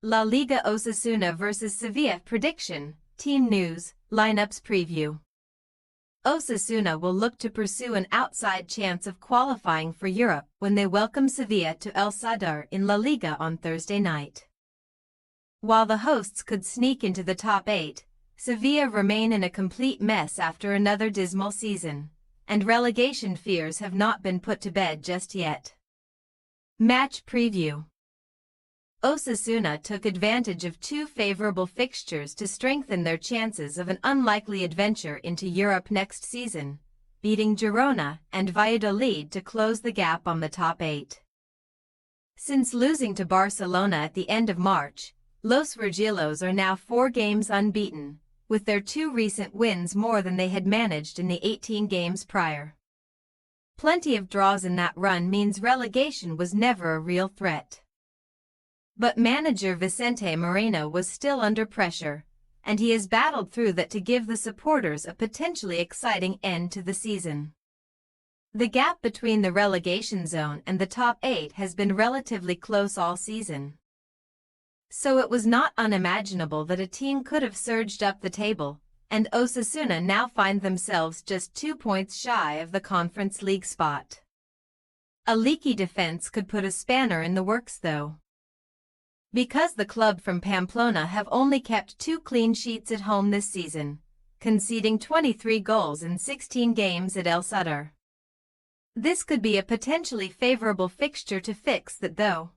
La Liga Osasuna vs Sevilla prediction, team news, lineups preview. Osasuna will look to pursue an outside chance of qualifying for Europe when they welcome Sevilla to El Sadar in La Liga on Thursday night. While the hosts could sneak into the top 8, Sevilla remain in a complete mess after another dismal season, and relegation fears have not been put to bed just yet. Match preview. Osasuna took advantage of two favorable fixtures to strengthen their chances of an unlikely adventure into Europe next season, beating Girona and Valladolid to close the gap on the top 8. Since losing to Barcelona at the end of March, Los Rojillos are now 4 games unbeaten, with their 2 recent wins more than they had managed in the 18 games prior. Plenty of draws in that run means relegation was never a real threat. But manager Vicente Moreno was still under pressure, and he has battled through that to give the supporters a potentially exciting end to the season. The gap between the relegation zone and the top 8 has been relatively close all season. So it was not unimaginable that a team could have surged up the table, and Osasuna now find themselves just 2 points shy of the Conference League spot. A leaky defense could put a spanner in the works though. Because the club from Pamplona have only kept 2 clean sheets at home this season, conceding 23 goals in 16 games at El Sadar. This could be a potentially favorable fixture to fix that though,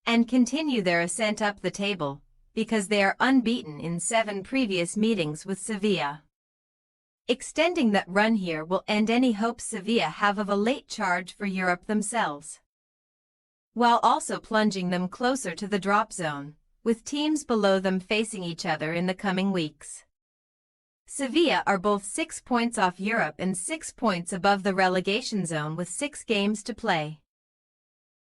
and continue their ascent up the table, because they are unbeaten in 7 previous meetings with Sevilla. Extending that run here will end any hopes Sevilla have of a late charge for Europe themselves, while also plunging them closer to the drop zone, with teams below them facing each other in the coming weeks. Sevilla are both 6 points off Europe and 6 points above the relegation zone with 6 games to play.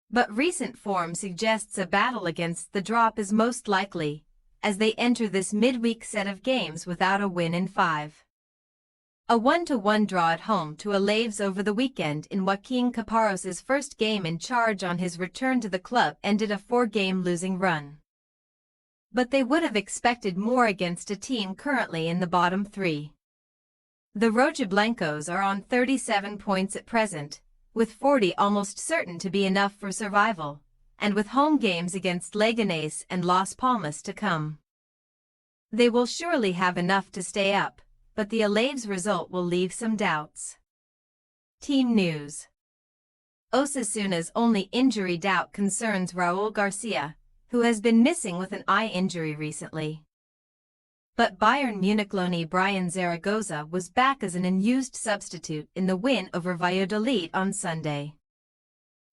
But recent form suggests a battle against the drop is most likely, as they enter this midweek set of games without a win in 5. A 1-1 draw at home to Alaves over the weekend in Joaquin Caparros's first game in charge on his return to the club ended a 4-game losing run. But they would have expected more against a team currently in the bottom 3. The Rojiblancos are on 37 points at present, with 40 almost certain to be enough for survival, and with home games against Leganés and Las Palmas to come. They will surely have enough to stay up, but the Alaves result will leave some doubts. Team news. Osasuna's only injury doubt concerns Raúl Garcia, who has been missing with an eye injury recently. But Bayern Munich loanee Brian Zaragoza was back as an unused substitute in the win over Valladolid on Sunday.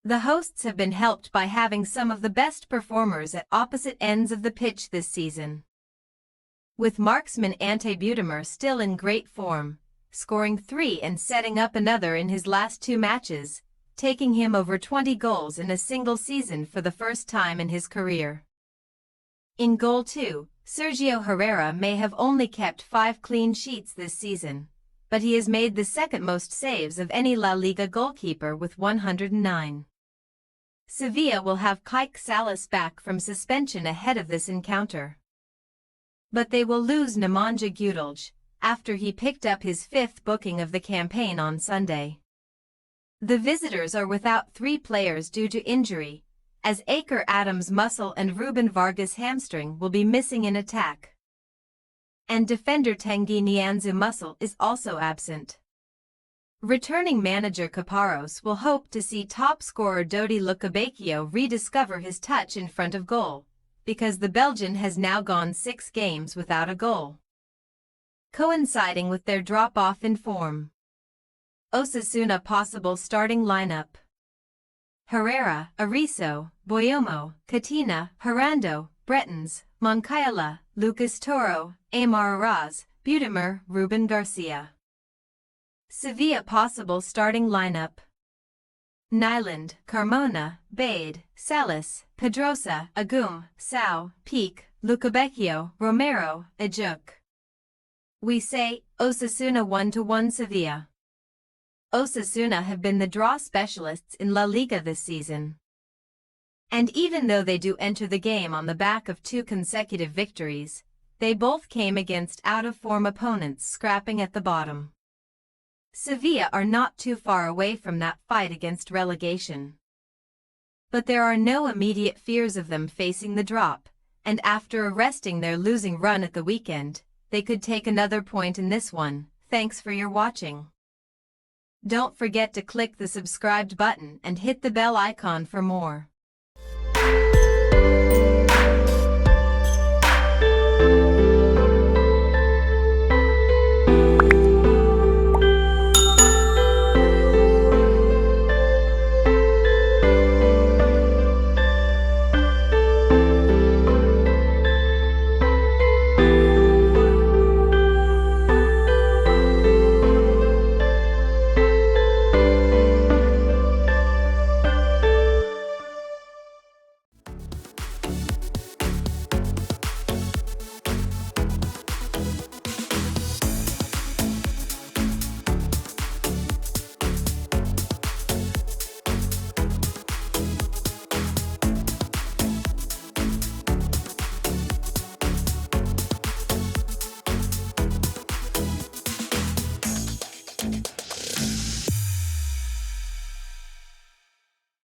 The hosts have been helped by having some of the best performers at opposite ends of the pitch this season, with marksman Ante Butemer still in great form, scoring 3 and setting up another in his last 2 matches, taking him over 20 goals in a single season for the first time in his career. In goal too, Sergio Herrera may have only kept 5 clean sheets this season, but he has made the second most saves of any La Liga goalkeeper with 109. Sevilla will have Kike Salas back from suspension ahead of this encounter, but they will lose Nemanja Gudelj after he picked up his 5th booking of the campaign on Sunday. The visitors are without 3 players due to injury, as Aker Adams' muscle and Ruben Vargas' hamstring will be missing in attack, and defender Tanguy Nianzou muscle is also absent. Returning manager Caparros will hope to see top scorer Dodi Lukebakio rediscover his touch in front of goal, because the Belgian has now gone 6 games without a goal, coinciding with their drop-off in form. Osasuna possible starting lineup: Herrera, Ariso, Boyomo, Katina, Herando, Bretons, Moncayola, Lucas Toro, Aimar Araz, Butemer, Ruben Garcia. Sevilla possible starting lineup: Nyland, Carmona, Bade, Salas, Pedrosa, Agum, Sao, Peak, Lukebakio, Romero, Ajuk. We say, Osasuna 1-1 Sevilla. Osasuna have been the draw specialists in La Liga this season. And even though they do enter the game on the back of 2 consecutive victories, they both came against out-of-form opponents scrapping at the bottom. Sevilla are not too far away from that fight against relegation. But there are no immediate fears of them facing the drop, and after arresting their losing run at the weekend, they could take another point in this one. Thanks for your watching. Don't forget to click the subscribed button and hit the bell icon for more.